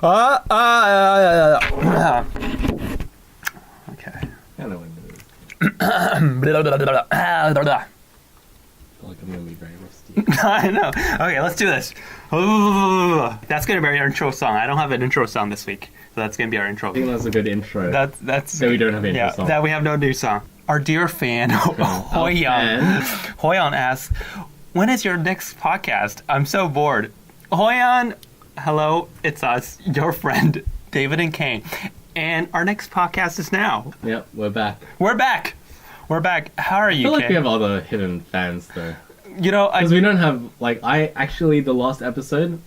Okay. I don't know what it is. I feel like I'm gonna be very rusty. I know. Okay, let's do this. That's gonna be our intro song. I don't have an intro song this week, so that's gonna be our intro. I think that's a good intro. That's So we don't have an intro song. That we have no new song. Our dear fan Hoyan asks, "When is your next podcast? I'm so bored." Hoyan, hello, it's us, your friend David and Kane, and our next podcast is now. Yep, we're back. We're back. How are you, I feel like Kane? we have other hidden fans though. You know, Because we don't have, like, the last episode,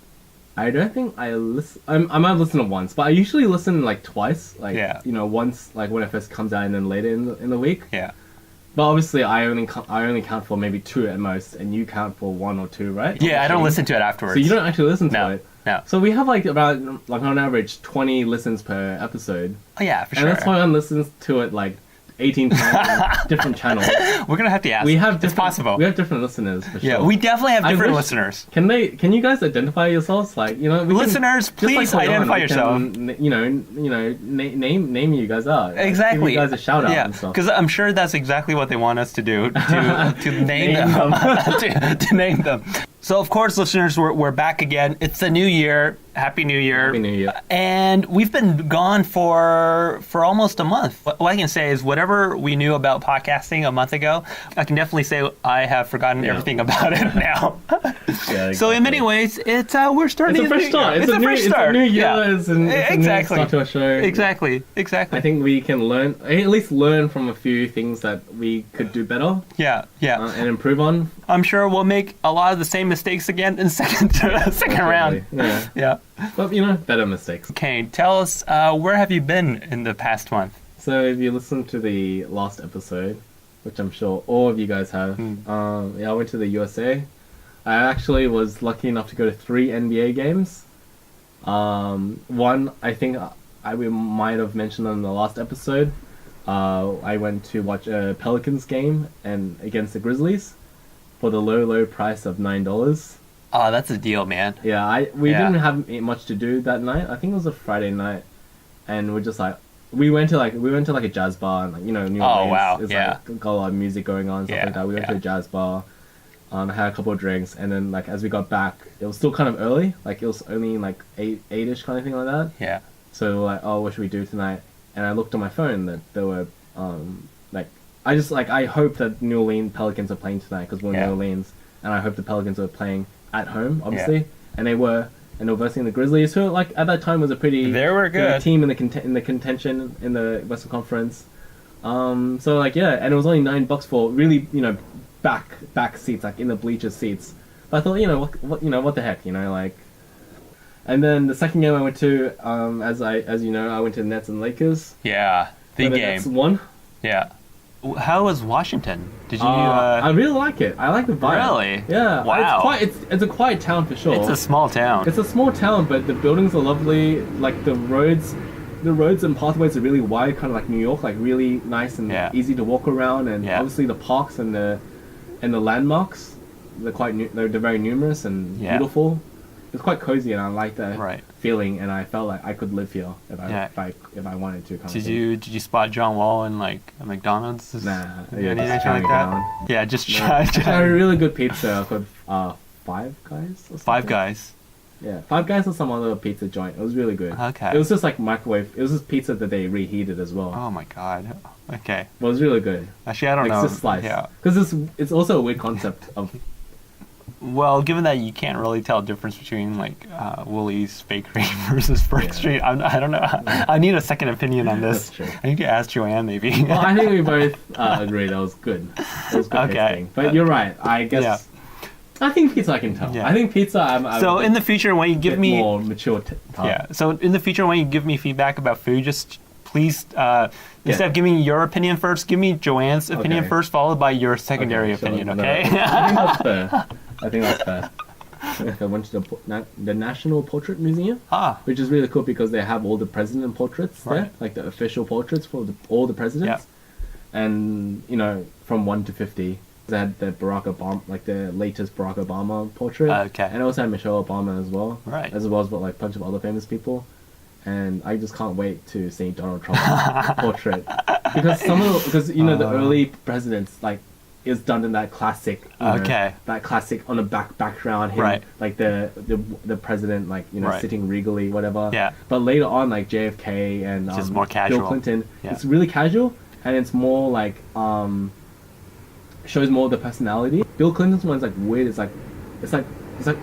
I don't think I listen. I might have listened to once, but I usually listen like twice. Like, Yeah. you know, once like when it first comes out, and then later in the week. Yeah. But obviously, I only count for maybe 2 at most, and you count for 1 or 2, right? Yeah, I don't listen to it afterwards. So you don't actually listen to it. No. So we have like about like on average 20 listens per episode, Oh yeah, for and sure. that's why one listens to it like 18 times on different channels. We're gonna have to ask. We have it's possible. We have different listeners for sure. Yeah, we definitely have I different wish- listeners. Can you guys identify yourselves? Like, you know, we can- Listeners, just like please Hoyan, identify we yourself. can, name you guys out. Like, Exactly. give you guys a shout out Yeah, and stuff. because I'm sure that's exactly what they want us to do to name them. to name them. So of course, listeners, we're back again. It's a new year. Happy New Year. Happy New Year. And we've been gone for almost a month. What I can say is whatever we knew about podcasting a month ago, I can definitely say I have forgotten everything about it now. Yeah, So in many ways, we're starting. It's a fresh start. It's a fresh start. It's a new year. Yeah. It's a new start to a show. Exactly. I think we can at least learn from a few things that we could do better. Yeah. And improve on. I'm sure we'll make a lot of the same mistakes again in second round. Yeah. But, you know, better mistakes. Okay, tell us, where have you been in the past month? So if you listen to the last episode, which I'm sure all of you guys have, I went to the USA. I actually was lucky enough to go to 3 NBA games. One, I think we might have mentioned on the last episode. I went to watch a Pelicans game against the Grizzlies for the low price of $9. Oh, that's a deal, man. Yeah, we didn't have much to do that night. I think it was a Friday night, and we're just like we went to like a jazz bar, and like, you know, New Orleans. Wow, It's yeah. like got a lot of music going on, stuff like that. We went to a jazz bar, had a couple of drinks, and then like as we got back, it was still kind of early. Like it was only like 8-ish kind of thing like that. Yeah. So we're like, oh, what should we do tonight? And I looked on my phone that there were I hope that New Orleans Pelicans are playing tonight because we're in New Orleans, and I hope the Pelicans are playing at home, obviously, and they were versing the Grizzlies, who like at that time was a pretty good team in the contention in the Western Conference. So like and it was only $9 for really, you know, back seats, like in the bleacher seats. But I thought, you know, what the heck, you know, like. And then the second game I went to, as you know, I went to the Nets and Lakers. Yeah, the game. Nets won. Yeah. How was Washington? Did you? I really like it. I like the vibe. Really? Yeah. Wow. It's a quiet town for sure. It's a small town. It's a small town, but the buildings are lovely. Like the roads and pathways are really wide, kind of like New York, like really nice and easy to walk around. And obviously the parks and the landmarks, they're very numerous and beautiful. It's quite cozy, and I like that feeling. And I felt like I could live here if I wanted to. Did you spot John Wall in like a McDonald's? Nah, anything like that? Yeah, just try. I had a really good pizza called Five Guys. Or Five Guys. Yeah, Five Guys or some other pizza joint. It was really good. Okay. It was just like microwave. It was just pizza that they reheated as well. Oh my god. Okay. But it was really good. Actually, I don't know. It's just sliced. Yeah. Because it's also a weird concept of. Well, given that you can't really tell the difference between like Woolies Bakery versus Burke Street, I don't know. I need a second opinion on this. That's true. I need to ask Joanne maybe. Well, I think we both agree that was good. It was good tasting. But you're right. I guess. Yeah. I think pizza I can tell. Yeah. I think pizza. So in the future, when you give me more mature. So in the future, when you give me feedback about food, just please instead of giving your opinion first, give me Joanne's opinion first, followed by your secondary opinion. Okay. I think that's fair. I went to the National Portrait Museum, which is really cool because they have all the president portraits there, like the official portraits for all the presidents, and you know from 1 to 50. They had the Barack Obama, like the latest Barack Obama portrait, and also had Michelle Obama as well, as well as like a bunch of other famous people. and I just can't wait to see Donald Trump's portrait because you know the early presidents like is done in that classic that classic on the background him right. like the president like you know right. sitting regally whatever yeah but later on like JFK and just more casual. Bill Clinton it's really casual and it's more like shows more of the personality. Bill Clinton's one's like weird. It's like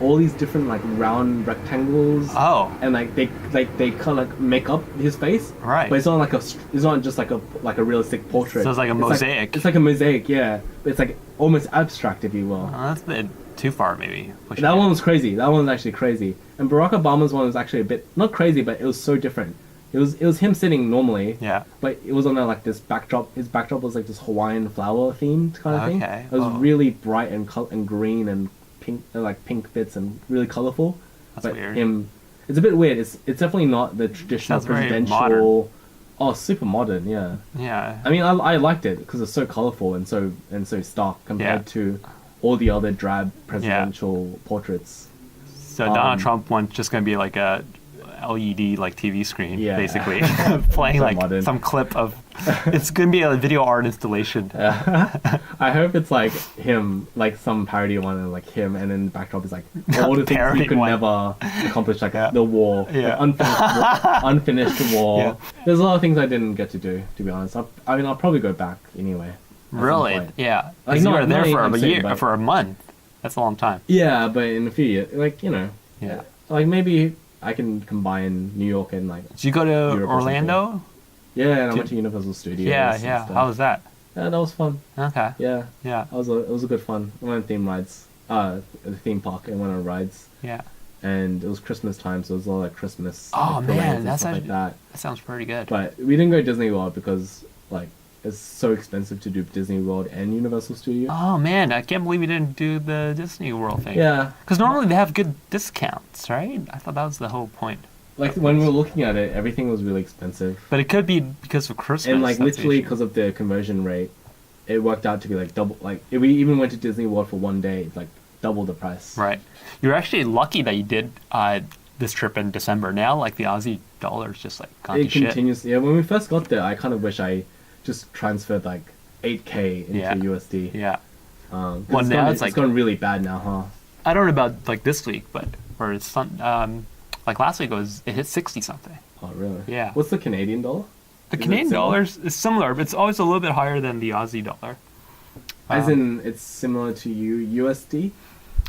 all these different like round rectangles. Oh. And like they kind of like make up his face. Right. But it's not just like a realistic portrait. So it's like a mosaic. It's like a mosaic, yeah. But it's like almost abstract, if you will. Oh, that's a bit too far, maybe. That one was crazy. That one was actually crazy. And Barack Obama's one was actually a bit not crazy, but it was so different. It was him sitting normally. Yeah. But it was on like this backdrop. His backdrop was like this Hawaiian flower themed kind of thing. Okay. It was really bright and green and pink, like pink bits and really colorful. That's weird. It's a bit weird. It's definitely not the traditional presidential. Oh, super modern, yeah. Yeah. I mean, I liked it because it's so colorful and so stark compared to all the other drab presidential portraits. So Donald Trump one's just gonna be like a LED like TV screen, basically, playing like modern. Some clip of. It's gonna be a video art installation. I hope it's like him, like some parody one, and like him, and then the backdrop is like all the things he could never accomplish, like the war, like unfinished war. Yeah. There's a lot of things I didn't get to do, to be honest. I mean, I'll probably go back anyway. Really? Yeah. Like you were there for a year, for a month. That's a long time. Yeah, but in a few years, like like maybe. I can combine New York and like. Did you go to Europe Orlando? Yeah, and I went to Universal Studios. Yeah. How was that? Yeah, that was fun. Okay. Yeah. It was a good fun. I went on theme rides. The theme park and went on rides. Yeah. And it was Christmas time, so it was all like Christmas. Oh man, like that. That sounds pretty good. But we didn't go to Disney World because like it's so expensive to do Disney World and Universal Studios. Oh man, I can't believe we didn't do the Disney World thing. Yeah. Because normally they have good discounts, right? I thought that was the whole point. Like when we were looking at it, everything was really expensive. But it could be because of Christmas. And like literally because of the conversion rate, it worked out to be like double. Like if we even went to Disney World for one day, it's like double the price. Right. You're actually lucky that you did this trip in December. Now, like the Aussie dollar's just like gone to shit. It continues. Yeah, when we first got there, I kind of wish I just transferred like 8K into USD. Yeah. Well, now it's gone really bad now, huh? I don't know about like this week, but like last week it hit 60 something. Oh really? Yeah. What's the Canadian dollar? The Canadian dollar is similar, but it's always a little bit higher than the Aussie dollar. As in, it's similar to USD?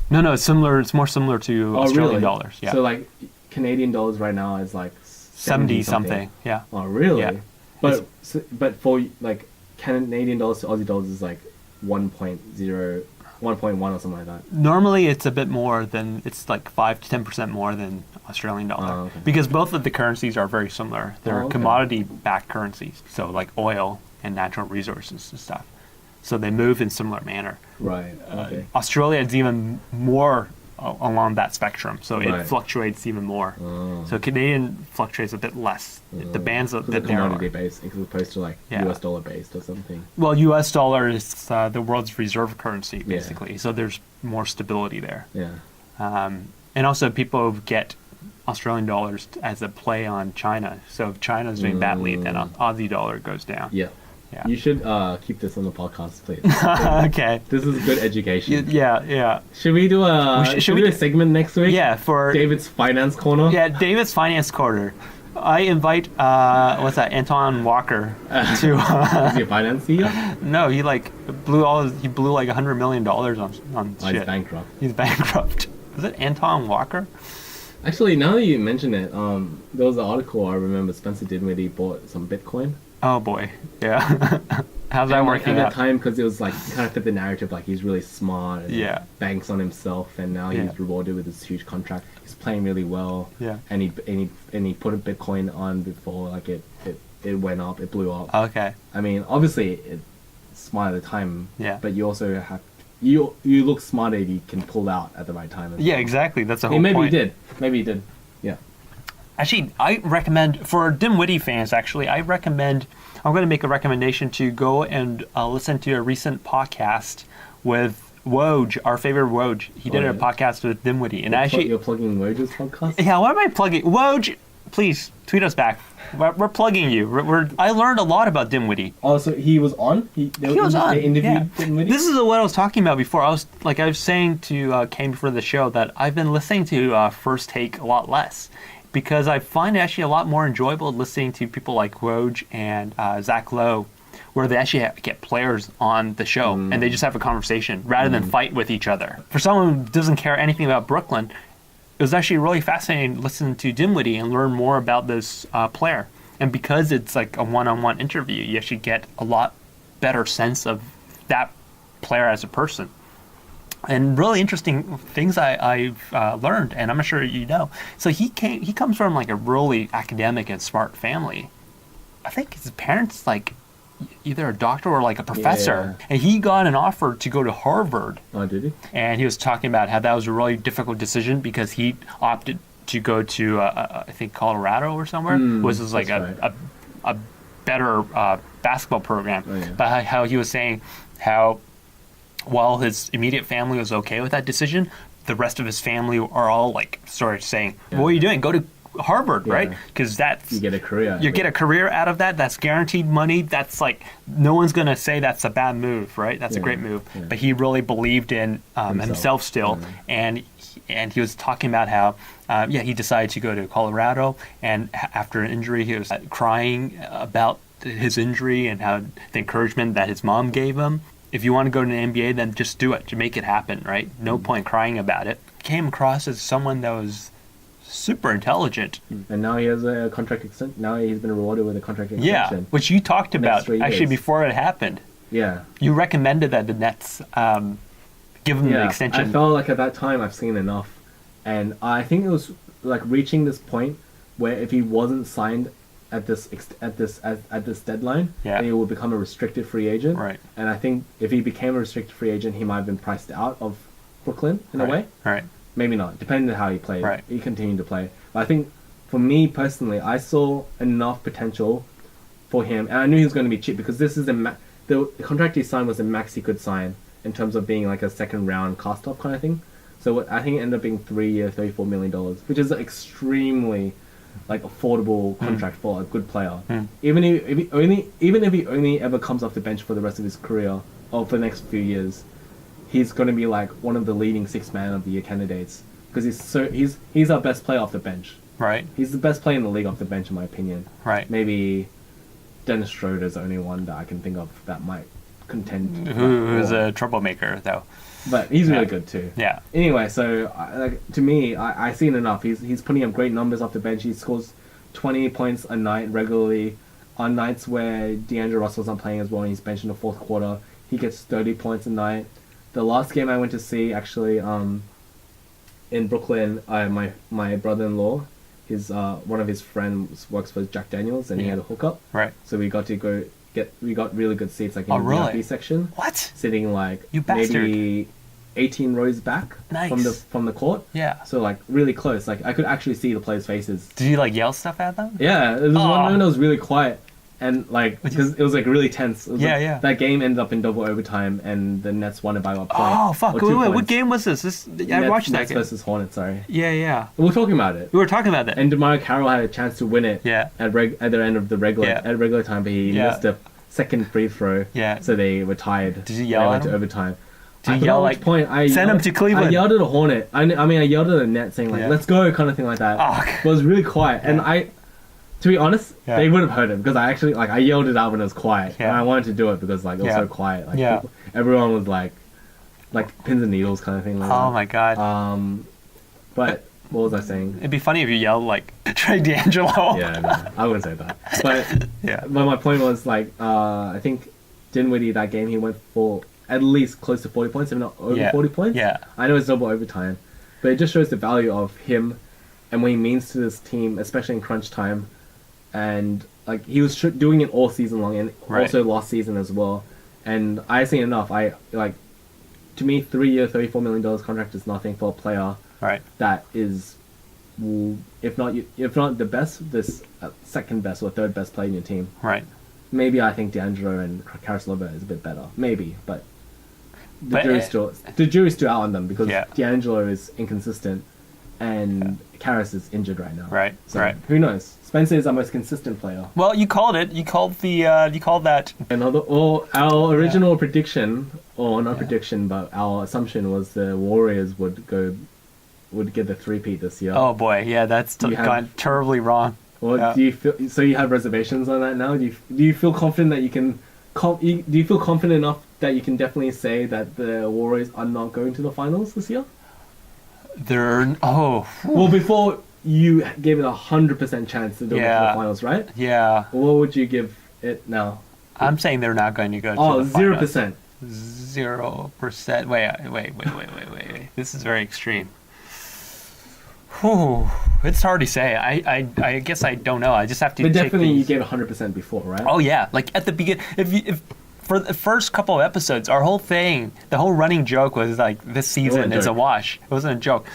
No, it's similar. It's more similar to Australian dollars. Yeah. So like Canadian dollars right now is like 70 something. Yeah. Oh really? Yeah. But for like Canadian dollars to Aussie dollars is like 1.1 or something like that. Normally it's a bit more than, it's like 5 to 10% more than Australian dollar. Oh, okay. Because both of the currencies are very similar. They're commodity-backed currencies, so like oil and natural resources and stuff. So they move in similar manner. Right. Okay. Australia is even more along that spectrum, so it fluctuates even more. So Canadian fluctuates a bit less. The band's a bit narrower. Commodity based as opposed to like US dollar based or something. Well, US dollar is the world's reserve currency basically, so there's more stability there. Yeah. And also people get Australian dollars as a play on China. So if China's doing badly, then Aussie dollar goes down. Yeah. Yeah. You should keep this on the podcast, please. Okay. This is good education. Yeah. Should we do should we do a segment next week? Yeah, for David's Finance Corner. Yeah, David's Finance Corner. I invite Anton Walker to. Is he a finance CEO? No, he blew like $100 million on shit. He's bankrupt. He's bankrupt. Is it Anton Walker? Actually, now that you mention it, there was an article I remember Spencer Dinwiddie bought some Bitcoin. Oh boy, yeah. How's that working out? At the time, because it was like kind of fit the narrative, like he's really smart and banks on himself, and now he's rewarded with this huge contract. He's playing really well. Yeah. And he put a Bitcoin on before like it went up, it blew up. Okay. I mean, obviously it's smart at the time. Yeah. But you also have you look smarter if you can pull out at the right time. Yeah, exactly. That's the whole point. Maybe he did. Yeah. Actually, I recommend, for Dinwiddie fans, I'm going to make a recommendation to go and listen to a recent podcast with Woj, our favorite Woj. He did a podcast with Dinwiddie. And You're plugging Woj's podcast? Yeah, what am I plugging? Woj, please tweet us back. We're plugging you. I learned a lot about Dinwiddie. Oh, so he was on? He was on. They interviewed Dinwiddie? This is what I was talking about before. I was saying to Kane before the show that I've been listening to First Take a lot less because I find it actually a lot more enjoyable listening to people like Woj and Zach Lowe, where they actually get players on the show and they just have a conversation rather than fight with each other. For someone who doesn't care anything about Brooklyn, it was actually really fascinating to listen to Dinwiddie and learn more about this player. And because it's like a one-on-one interview, you actually get a lot better sense of that player as a person. And really interesting things I've learned, and I'm not sure you know. So he comes from like a really academic and smart family. I think his parents like either a doctor or like a professor, and he got an offer to go to Harvard. Oh, did he? And he was talking about how that was a really difficult decision because he opted to go to I think Colorado or somewhere, which was like a better basketball program. Oh, yeah. But how he was saying how while his immediate family was okay with that decision, the rest of his family are all like sort of saying, "What are you doing? Go to Harvard, right?" Because that's you get a career. You get a career out of that. That's guaranteed money. That's like no one's gonna say that's a bad move, right? That's a great move. Yeah. But he really believed in himself still, and he was talking about how he decided to go to Colorado, and after an injury, he was crying about his injury and how the encouragement that his mom gave him. If you want to go to the NBA, then just do it to make it happen, right? No point crying about it. Came across as someone that was super intelligent. And now he has a contract extension. Now he's been rewarded with a contract extension. Yeah, which you talked about actually before it happened. Yeah. You recommended that the Nets give him the extension. I felt like at that time I've seen enough. And I think it was like reaching this point where if he wasn't signed at this deadline, then he would become a restricted free agent. Right. And I think if he became a restricted free agent, he might have been priced out of Brooklyn in a way. Right. Maybe not, depending on how he played. Right. He continued to play. But I think, for me personally, I saw enough potential for him. And I knew he was going to be cheap because this is the contract he signed was the max he could sign in terms of being like a second round cast-off kind of thing. So I think it ended up being 3 years, $34 million, which is extremely like affordable contract for a good player. Even if he only ever comes off the bench for the rest of his career or for the next few years, he's going to be like one of the leading six man of the year candidates because he's our best player off the bench. Right. He's the best player in the league off the bench, in my opinion. Right. Maybe Dennis Schroeder's the only one that I can think of that might contend. Who's a troublemaker though. But he's really good too. Yeah. Anyway, so to me, I've seen enough. He's putting up great numbers off the bench. He scores 20 points a night regularly. On nights where D'Angelo Russell's not playing as well and he's benched in the fourth quarter, he gets 30 points a night. The last game I went to see, actually, in Brooklyn, my brother-in-law, one of his friends works for Jack Daniels, and he had a hookup. Right. So we got to we got really good seats, like in the really? VIP section. What? Sitting like you bastard. Maybe 18 rows back from the court. Yeah. So like really close. Like I could actually see the players' faces. Did you like yell stuff at them? Yeah. There was one moment that was really quiet. And like, because it was like really tense. That game ended up in double overtime, and the Nets won it by a point. Oh fuck! Wait, what game was this? I watched that Nets game. versus Hornets. Sorry. Yeah. We were talking about it. We were talking about that. And DeMar Carroll had a chance to win it. Yeah. At the end of the regular time, but he missed a second free throw. Yeah. So they were tied. Did you yell at him? They went to overtime. Did you yell like send him to Cleveland? I yelled at a Hornet. I mean, I yelled at a Net saying like, "Let's go," kind of thing like that. Oh. But it was really quiet, and to be honest, they would have heard it because I yelled it out when it was quiet, and I wanted to do it because like it was so quiet. Like everyone was like pins and needles kind of thing. Like oh my god. But what was I saying? It'd be funny if you yelled like Trey D'Angelo. Yeah, no, I wouldn't say that. But but my point was like I think Dinwiddie that game he went for at least close to 40 points, if not over 40 points. Yeah. I know it's double overtime, but it just shows the value of him and what he means to this team, especially in crunch time. And like he was doing it all season long, and also last season as well. And I seen enough. To me, 3 year, $34 million contract is nothing for a player. Right. That is, if not the best, this second best or third best player in your team. Right. Maybe I think D'Angelo and Caris LeVert is a bit better. Maybe, but the jury's still out on them because D'Angelo is inconsistent. and Karras is injured right now. Right. So right. who knows? Spencer is our most consistent player. Well, you called it. You called that. Our original prediction, or not prediction, but our assumption was the Warriors would get the three-peat this year. Oh boy, yeah, that's gone terribly wrong. Well, do you feel so? You have reservations on that now? Do you feel confident that you can? Do you feel confident enough that you can definitely say that the Warriors are not going to the finals this year? Well, before you gave it 100% chance to go to the finals, right? Yeah. What would you give it now? I'm saying they're not going to go to the finals. 0%. 0%. Wait. This is very extreme. Whew. It's hard to say. I guess I don't know. I just have to. But definitely, you gave 100% before, right? Oh yeah, like at the beginning, if for the first couple of episodes, our whole thing, the whole running joke was like, this season is a wash. It wasn't a joke.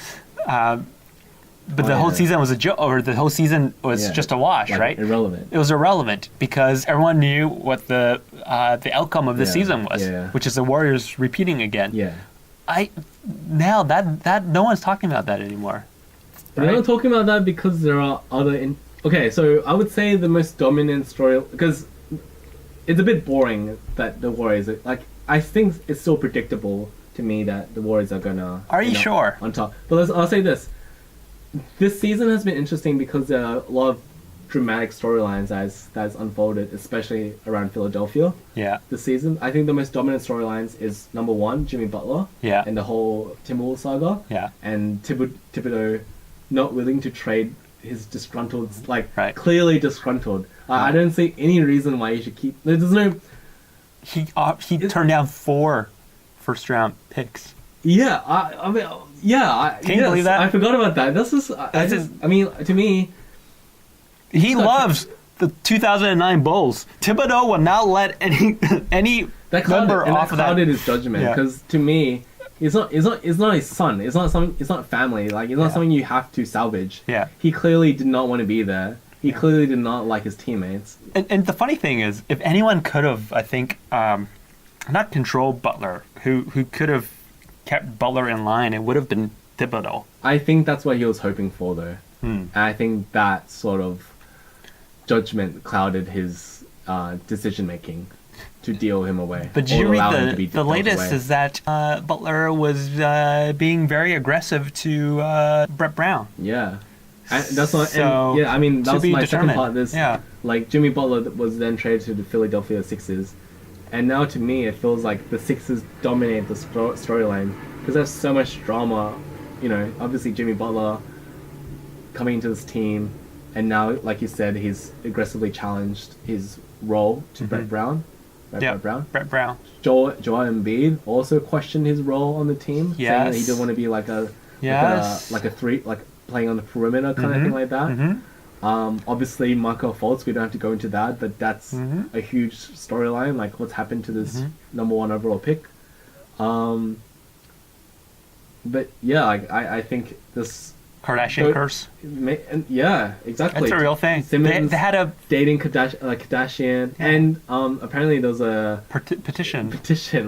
But the whole season was a joke, or the whole season was just a wash, right? Irrelevant. It was irrelevant because everyone knew what the outcome of the season was, which is the Warriors repeating again. Yeah. Now that no one's talking about that anymore. Right? They're not talking about that because there are other. Okay, so I would say the most dominant story, because it's a bit boring that the Warriors I think it's still predictable to me that the Warriors are gonna. Are you sure? On top, but I'll say this. This season has been interesting because there are a lot of dramatic storylines that's unfolded, especially around Philadelphia. Yeah. This season, I think the most dominant storylines is number one, Jimmy Butler. Yeah. And the whole Timberwolves saga. Yeah. And Thibodeau not willing to trade his disgruntled, clearly disgruntled. I don't see any reason why he should keep. There's no. He turned down 4 first-round picks. Yeah, I mean, Can you believe that? I forgot about that. To me, he loves the 2009 Bulls. Thibodeau will not let any member off of that. Clouded his judgment because to me, it's not his son. It's not family. Like it's not something you have to salvage. Yeah. He clearly did not want to be there. He clearly did not like his teammates. And the funny thing is, if anyone could have, I think, not controlled Butler, who could have kept Butler in line, it would have been Thibodeau. I think that's what he was hoping for, though. And I think that sort of judgment clouded his decision making to deal him away. But did you read the latest? Is that Butler was being very aggressive to Brett Brown? Yeah. That's not. So, I mean, that's my second part. Jimmy Butler was then traded to the Philadelphia Sixers, and now to me it feels like the Sixers dominate the storyline because there's so much drama. You know, obviously Jimmy Butler coming into this team, and now, like you said, he's aggressively challenged his role to Brett Brown. Brett Brown. Joel Embiid also questioned his role on the team, saying that he didn't want to be like a three, playing on the perimeter kind of thing like that. Obviously, Markelle Fultz, we don't have to go into that, but that's a huge storyline, like what's happened to this number 1 overall pick. But yeah, I think this Kardashian curse. Yeah, exactly. That's a real thing. Simmons they had a dating Kardashian, and apparently there was a petition,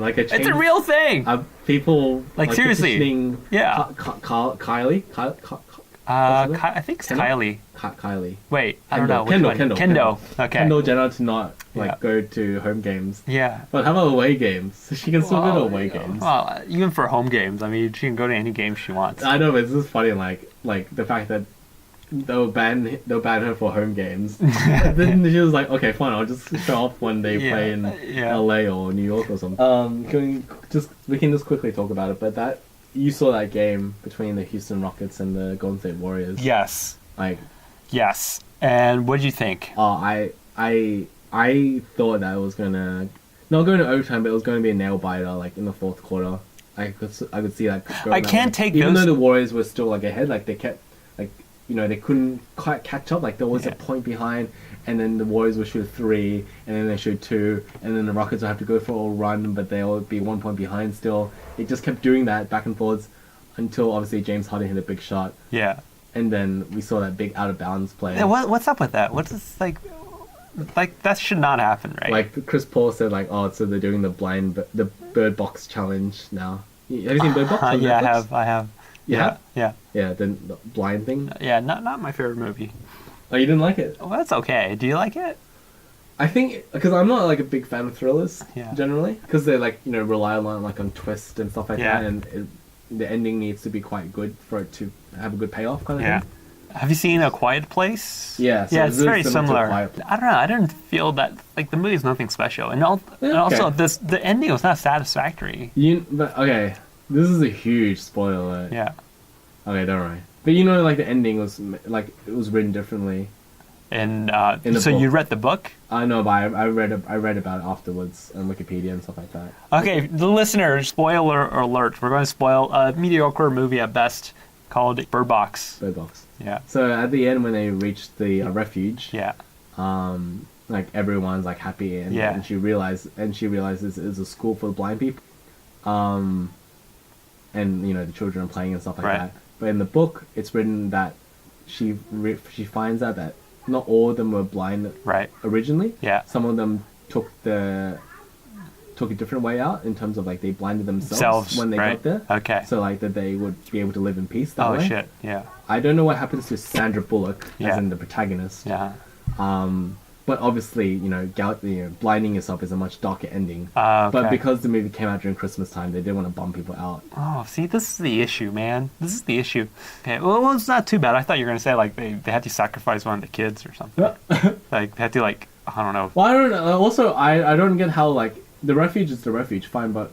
like a chain. It's a real thing. People seriously. Kylie. I think it's Kylie. Kylie. Wait, I don't know. Kendall. Okay. Kendall Jenner to not go to home games. Yeah. But how about away games? She can still go to away games. Well, even for home games, I mean, she can go to any game she wants. I know, but it's just funny, like the fact that they'll ban her for home games. Then she was like, okay, fine, I'll just show off when they play in LA or New York or something. We can just quickly talk about it, but you saw that game between the Houston Rockets and the Golden State Warriors. Yes. Yes. And what did you think? I thought that it was gonna not going to overtime, but it was going to be a nail biter in the fourth quarter. I could see that going. I can't take even though the Warriors were still ahead, they kept they couldn't quite catch up. There was a point behind, and then the Warriors would shoot 3, and then they shoot 2, and then the Rockets would have to go for a run, but they would be 1 point behind still. It just kept doing that back and forwards until obviously James Harden hit a big shot. Yeah. And then we saw that big out of bounds play. Yeah, what's up with that? What's this that should not happen, right? Chris Paul said so they're doing the bird box challenge now. Have you seen Bird Box? Yeah, I have. Yeah. Yeah, the blind thing. Yeah, not my favorite movie. Oh, you didn't like it? Well, that's okay. Do you like it? I think because I'm not like a big fan of thrillers generally, because they like rely a lot like on twist and stuff like that, and the ending needs to be quite good for it to have a good payoff kind of thing. Have you seen A Quiet Place? Yeah, so it's very similar. I don't know. I didn't feel that like the movie's nothing special, and also the ending was not satisfactory. But okay, this is a huge spoiler. Yeah. Okay, don't worry. But like the ending was like it was written differently. And in the so book. you read the book? I know, but I read about it afterwards on Wikipedia and stuff like that. Okay, the listener, spoiler alert. We're going to spoil a mediocre movie at best called Bird Box. Bird Box. Yeah. So at the end, when they reach the refuge, like everyone's like happy, and she realizes it's a school for blind people, and the children are playing and stuff like that. But in the book, it's written that she finds out that not all of them were blind originally. Yeah. Some of them took a different way out in terms of like they blinded themselves when they got there. Okay. So like that they would be able to live in peace that way. Oh shit. Yeah. I don't know what happens to Sandra Bullock as in the protagonist. Yeah. But obviously, blinding yourself is a much darker ending. Okay. But because the movie came out during Christmas time, they didn't want to bum people out. Oh, see, this is the issue, man. This is the issue. Okay, well, it's not too bad. I thought you were going to say, like, they had to sacrifice one of the kids or something. Like, they had to, like, I don't know. Well, I don't know. Also, I don't get how, like, the refuge is the refuge, fine, but,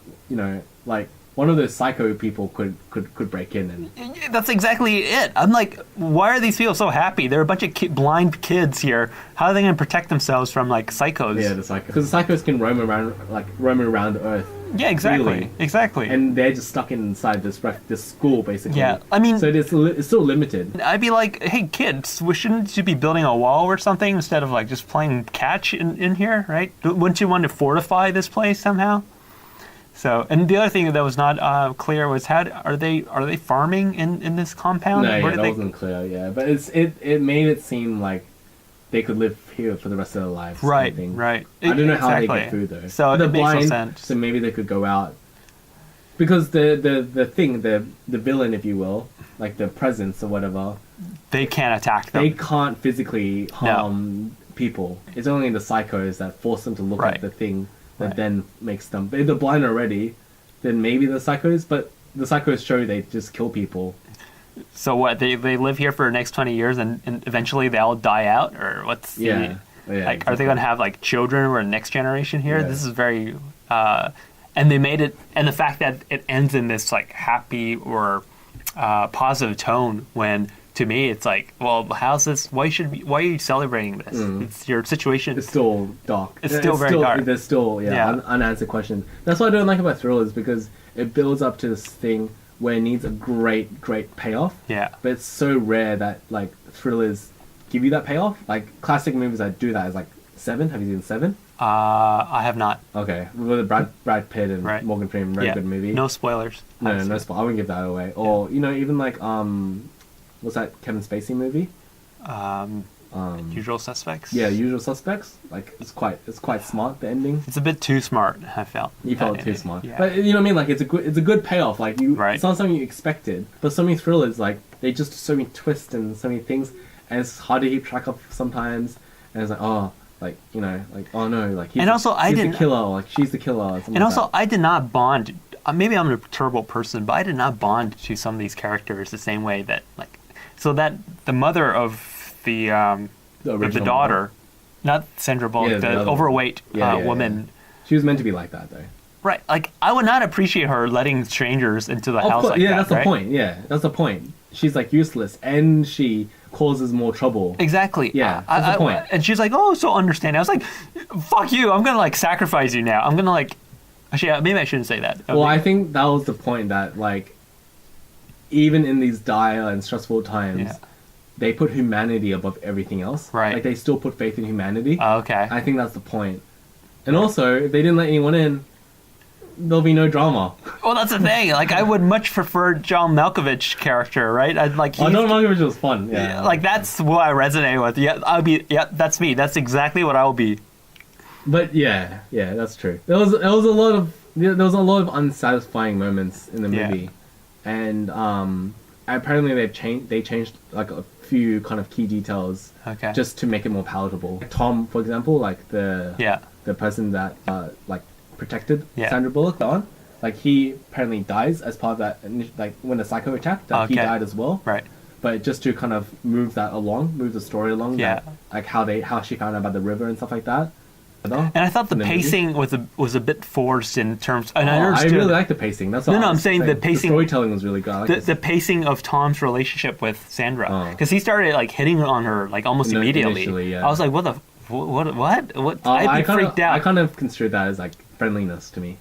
like, one of those psycho people could break in and... That's exactly it. I'm like, why are these people so happy? There are a bunch of blind kids here. How are they going to protect themselves from, like, psychos? Yeah, the psychos. Because the psychos can roam around Earth. Yeah, exactly. Freely. Exactly. And they're just stuck inside this school, basically. Yeah, I mean... So it's still limited. I'd be like, hey, kids, shouldn't you be building a wall or something instead of, like, just playing catch in here, right? Wouldn't you want to fortify this place somehow? So, and the other thing that was not clear was are they farming in this compound? No, that wasn't clear. Yeah, but it made it seem like they could live here for the rest of their lives. Right. I don't know how they get food though. So they're it makes blind, no sense. so maybe they could go out. Because the villain, if you will, like the presence or whatever, they can't attack them. They can't physically harm people. It's only the psychos that force them to look at the thing. That then makes them... If they're blind already, then maybe they're psychos, but the psychos show they just kill people. So what, they live here for the next 20 years and eventually they all die out? Or what's the... Yeah, like, are they going to have, like, children or a next generation here? Yeah. This is very... and they made it... And the fact that it ends in this, like, happy or positive tone when... To me, it's like, well, how's this? Why are you celebrating this? It's your situation. It's still dark. It's still very dark. There's still unanswered questions. That's what I don't like about thrillers, because it builds up to this thing where it needs a great payoff. Yeah. But it's so rare that like thrillers give you that payoff. Like classic movies that do that is like Seven. Have you seen Seven? I have not. Okay, with Brad Pitt and Morgan Freeman, very good movie. No spoilers. No spoilers. I wouldn't give that away. Or even like what's that Kevin Spacey movie? Usual Suspects. Yeah, Usual Suspects. Like it's quite smart. The ending. It's a bit too smart. I felt. You felt too smart. Yeah. But you know what I mean? Like it's a good payoff. Like it's not something you expected. But so many thrillers, like they just so many twists and so many things, and it's hard to keep track of sometimes. And it's like oh no, like he's the killer, like she's the killer. And also, I did not bond. Maybe I'm a terrible person, but I did not bond to some of these characters the same way that like. So that the mother of the daughter, not Sandra Bullock, the overweight woman. Yeah. She was meant to be like that, though. Right. Like, I would not appreciate her letting strangers into the house like that. Yeah, that's the point. Yeah, that's the point. She's, like, useless, and she causes more trouble. Exactly. Yeah, that's the point. And she's like, oh, so understanding. I was like, fuck you. I'm going to, like, sacrifice you now. I'm going to, like... Actually, maybe I shouldn't say that. Well, I think that was the point that, like... Even in these dire and stressful times, they put humanity above everything else. Right. Like, they still put faith in humanity. Oh, okay. I think that's the point. And also, if they didn't let anyone in, there'll be no drama. Well, that's the thing. Like, I would much prefer John Malkovich character, right? John Malkovich was fun. Yeah. Like, that's what I resonate with. Yeah, I'll be... Yeah, that's me. That's exactly what I will be. But, yeah, that's true. There was a lot of unsatisfying moments in the movie. And apparently they changed like a few kind of key details just to make it more palatable. Tom, for example, like the person that like protected Sandra Bullock on, like he apparently dies as part of that, like when the psycho attack, that he died as well. Right. But just to kind of move the story along, that, like how she found out about the river and stuff like that. And I thought the pacing was a bit forced in terms. And I really like the pacing. That's I'm saying the pacing. The storytelling was really good. The pacing of Tom's relationship with Sandra, because he started like hitting on her like almost immediately. Initially, I was like, what? I'd be freaked out. I kind of construed that as like friendliness to me.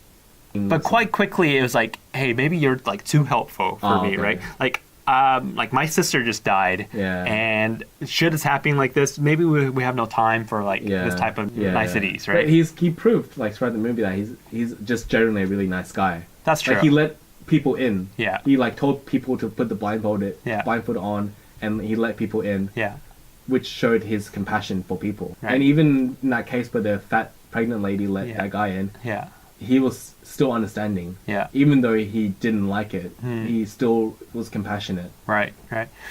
But quite quickly, it was like, hey, maybe you're like too helpful for me, right? Like my sister just died, and shit is happening like this. Maybe we have no time for like this type of niceties, right? But he proved like throughout the movie that he's just generally a really nice guy. That's true. Like he let people in. Yeah. He like told people to put the blindfold on, and he let people in. Yeah. Which showed his compassion for people. Right. And even in that case where the fat pregnant lady let that guy in. Yeah. He was still understanding. Yeah. Even though he didn't like it, he still was compassionate. Right.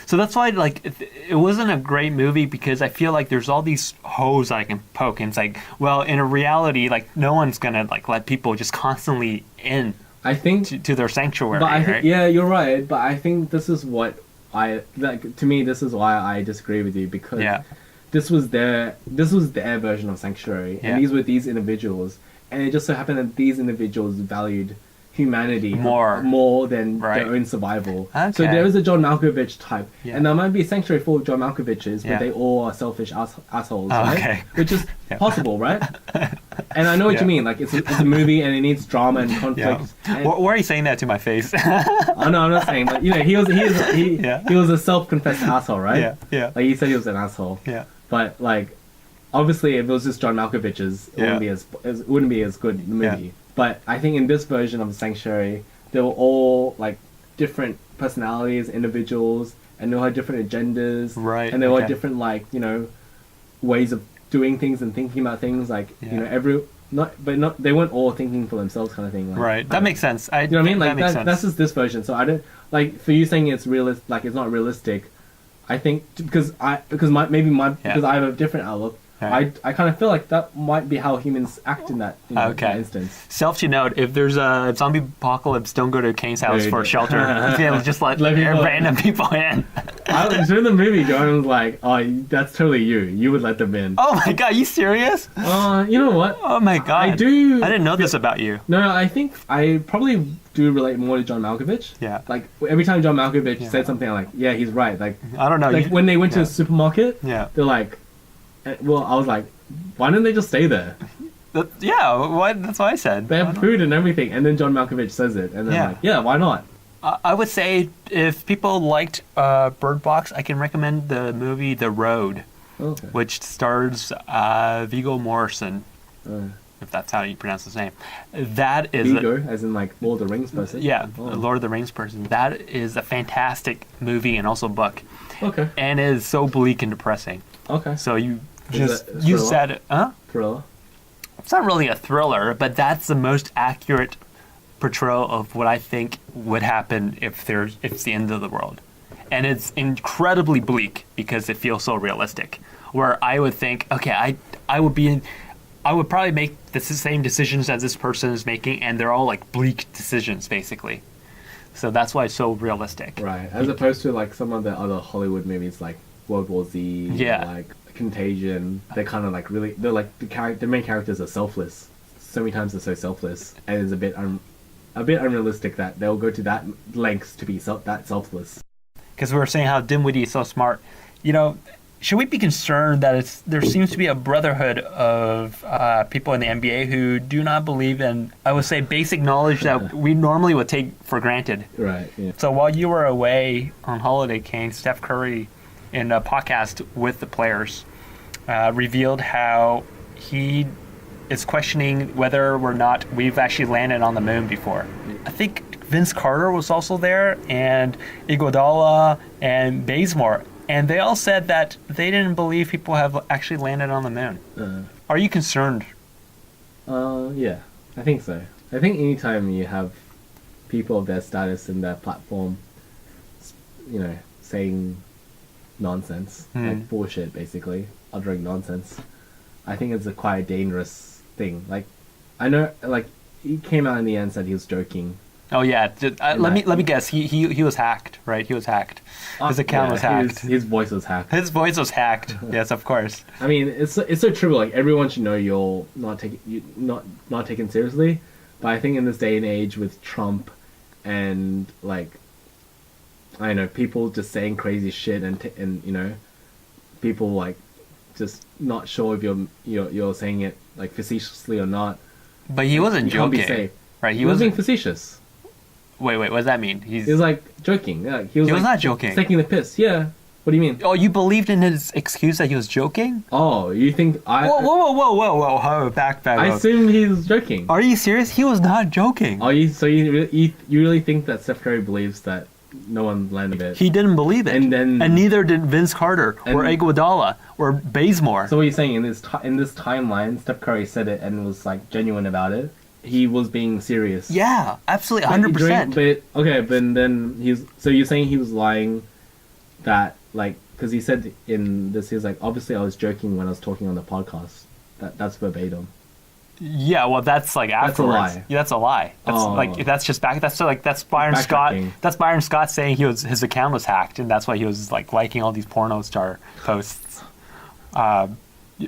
So that's why, like, it wasn't a great movie because I feel like there's all these holes I can poke, and it's like, well, in a reality, like, no one's gonna like let people just constantly in. I think to their sanctuary. But right? Yeah, you're right. But I think this is what to me, this is why I disagree with you, because this was their version of sanctuary, and these were these individuals. And it just so happened that these individuals valued humanity more than their own survival. Okay. So there is a John Malkovich type. Yeah. And there might be a sanctuary full of John Malkoviches, but they all are selfish assholes, right? Okay. Which is possible, right? And I know what you mean. Like, it's a movie and it needs drama and conflict. Yeah. And why are you saying that to my face? Oh, no, I'm not saying. But, you know, he was a self-confessed asshole, right? Yeah. Like, he said he was an asshole. Yeah. But, like, obviously, if it was just John Malkovich's, it wouldn't be as good the movie. Yeah. But I think in this version of Sanctuary, they were all like different personalities, individuals, and they all had different agendas, right? And they all had different ways of doing things and thinking about things. Like you know, they weren't all thinking for themselves, kind of thing. Like, right. That makes sense. You know what I mean? Like that's just this version. So I don't like for you saying it's like it's not realistic. I think because I have a different outlook. Right. I kind of feel like that might be how humans act in that, that instance. Self-to note, if there's a zombie apocalypse, don't go to Kane's house for shelter. Just let random people in. During the movie, Jordan was like, oh, that's totally you. You would let them in. Oh my god, are you serious? You know what? Oh my god. I do. I didn't know this about you. No, I think I probably do relate more to John Malkovich. Yeah. Like, every time John Malkovich said something, I'm like, yeah, he's right. Like, I don't know. Like, when they went to the supermarket, they're like, well, I was like, why didn't they just stay there? That's what I said. They have food and everything, and then John Malkovich says it, and then like, why not? I would say if people liked Bird Box, I can recommend the movie The Road, which stars Viggo Mortensen, if that's how you pronounce his name. That is Viggo, as in like Lord of the Rings person. Yeah, Lord of the Rings person. That is a fantastic movie and also book. Okay. And it is so bleak and depressing. Okay. So you said it, huh? Thriller. It's not really a thriller, but that's the most accurate portrayal of what I think would happen if it's the end of the world. And it's incredibly bleak because it feels so realistic. Where I would think, okay, I would probably make the same decisions as this person is making, and they're all like bleak decisions, basically. So that's why it's so realistic. Right. As opposed to like some of the other Hollywood movies like World War Z, like Contagion. They're kind of like they're like the main characters are selfless. So many times they're so selfless, and it's a bit unrealistic that they'll go to that lengths to be that selfless. Because we were saying how Dinwiddie is so smart. You know, should we be concerned that there seems to be a brotherhood of people in the NBA who do not believe in, I would say, basic knowledge that we normally would take for granted. Right. Yeah. So while you were away on holiday, Kane, Steph Curry, in a podcast with the players, revealed how he is questioning whether or not we've actually landed on the moon before. I think Vince Carter was also there, and Iguodala and Bazemore, and they all said that they didn't believe people have actually landed on the moon. Are you concerned? Yeah, I think so. I think anytime you have people of their status and their platform saying nonsense, like bullshit, basically, uttering nonsense. I think it's a quite dangerous thing. Like, I know, like, he came out in the end and said he was joking. Oh yeah, let me guess. He was hacked, right? He was hacked. His account was hacked. His voice was hacked. His voice was hacked. Yes, of course. I mean, it's so trivial. Like, everyone should know you're not taken seriously. But I think in this day and age with Trump and like, I don't know, people just saying crazy shit and people like just not sure if you're saying it like facetiously or not. But he wasn't joking. Can't be safe. Right? He was being facetious. Wait, what does that mean? He was like joking. Yeah, he was not joking. Taking the piss. Yeah. What do you mean? Oh, you believed in his excuse that he was joking? Oh, you think I... Whoa, back up. I assume he was joking. Are you serious? He was not joking. Oh, you really think that Steph Curry believes that no one landed it? He didn't believe it. And neither did Vince Carter or Iguodala or Bazemore. So what you're saying, in this timeline, Steph Curry said it and was like genuine about it. He was being serious. Yeah, absolutely, 100%. But then so you're saying he was lying, that like, because he said in this, he was like, obviously I was joking when I was talking on the podcast. That's verbatim. Yeah, well, that's like afterwards. That's a lie. Yeah, that's a lie. That's like, that's just back. That's Byron Scott. That's Byron Scott saying his account was hacked, and that's why he was like liking all these porno star posts. I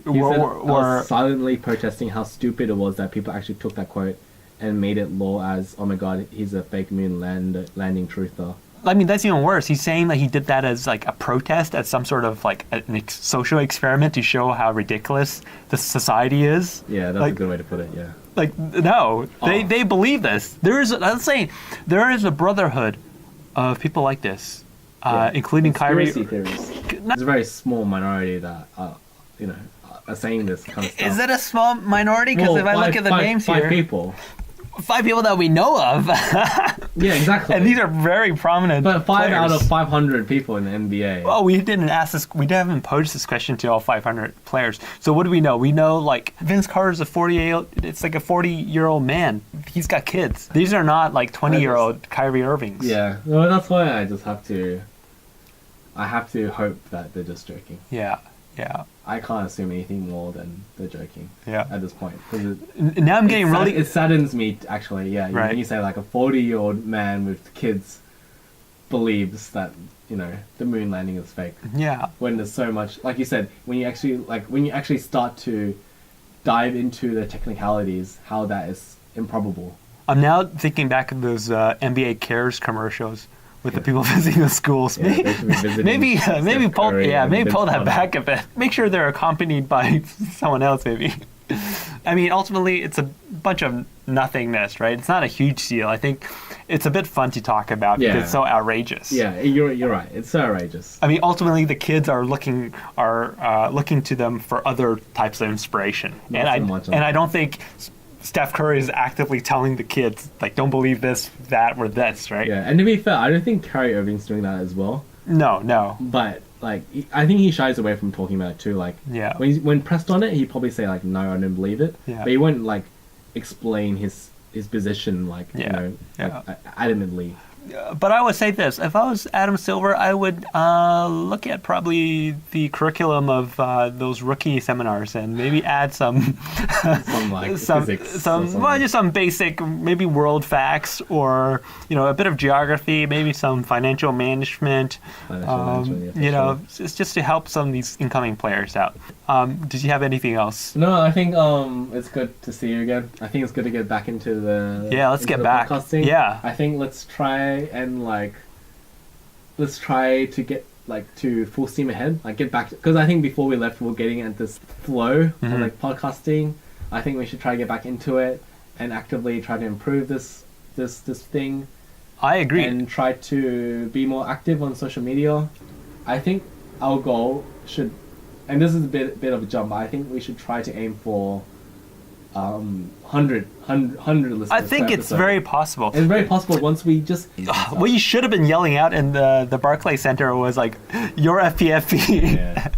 was silently protesting how stupid it was that people actually took that quote and made it law as, oh my god, he's a fake moon landing truther. I mean, that's even worse. He's saying that he did that as like a protest, as some sort of like social experiment to show how ridiculous the society is. Yeah, that's a good way to put it. Yeah. Like, no, they believe this. I'm saying there is a brotherhood of people like this, including Kyrie. Theories. There's a very small minority that are saying this kind of stuff. Is it a small minority? Because if I look at the names here, 5 people. 5 people that we know of. Yeah, exactly. And these are very prominent. But 5 players. out of 500 people in the NBA. Well, we didn't ask this. We haven't posed this question to all 500 players. So what do we know? We know like Vince Carter's a 40-year-old man. He's got kids. These are not like 20-year-old Kyrie Irvings. Yeah. Well, that's why I just have to. I have to hope that they're just joking. Yeah. I can't assume anything more than they're joking. Yeah. At this point, now I'm getting really. It saddens me actually. Yeah. Right. When you say like a 40-year-old man with kids believes that the moon landing is fake. Yeah. When there's so much, like you said, when you actually start to dive into the technicalities, how that is improbable. I'm now thinking back of those NBA Cares commercials. With the people visiting the schools, maybe pull that back a bit. Make sure they're accompanied by someone else, maybe. I mean, ultimately, it's a bunch of nothingness, right? It's not a huge deal. I think it's a bit fun to talk about because it's so outrageous. Yeah, you're right. It's so outrageous. I mean, ultimately, the kids are looking to them for other types of inspiration, and I don't think Steph Curry is actively telling the kids, like, don't believe this, that, or this, right? Yeah, and to be fair, I don't think Kyrie Irving's doing that as well. No. But, like, I think he shies away from talking about it too. Like, when pressed on it, he'd probably say, like, no, I don't believe it. Yeah. But he won't, like, explain his position, like, adamantly. But I would say this. If I was Adam Silver, I would look at probably the curriculum of those rookie seminars and maybe add some physics, just some basic, maybe world facts or, a bit of geography, maybe some financial management, just to help some of these incoming players out. Did you have anything else? No, I think it's good to see you again. I think it's good to get back into the let's get back. Podcasting. Yeah, I think let's try to get to full steam ahead. Like get back because I think before we left, we were getting at this flow of podcasting. I think we should try to get back into it and actively try to improve this thing. I agree. And try to be more active on social media. I think our goal should. And this is a bit of a jump. I think we should try to aim for 100 listeners. I think it's very possible. It's very possible once we just. What you should have been yelling out in the Barclays Center was like, "Your FPFP." Yeah,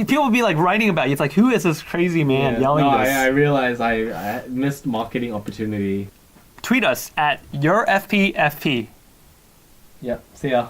people would be like writing about you. It's like, who is this crazy man yelling this? I realized I missed marketing opportunity. Tweet us at your FPFP. Yep. See ya.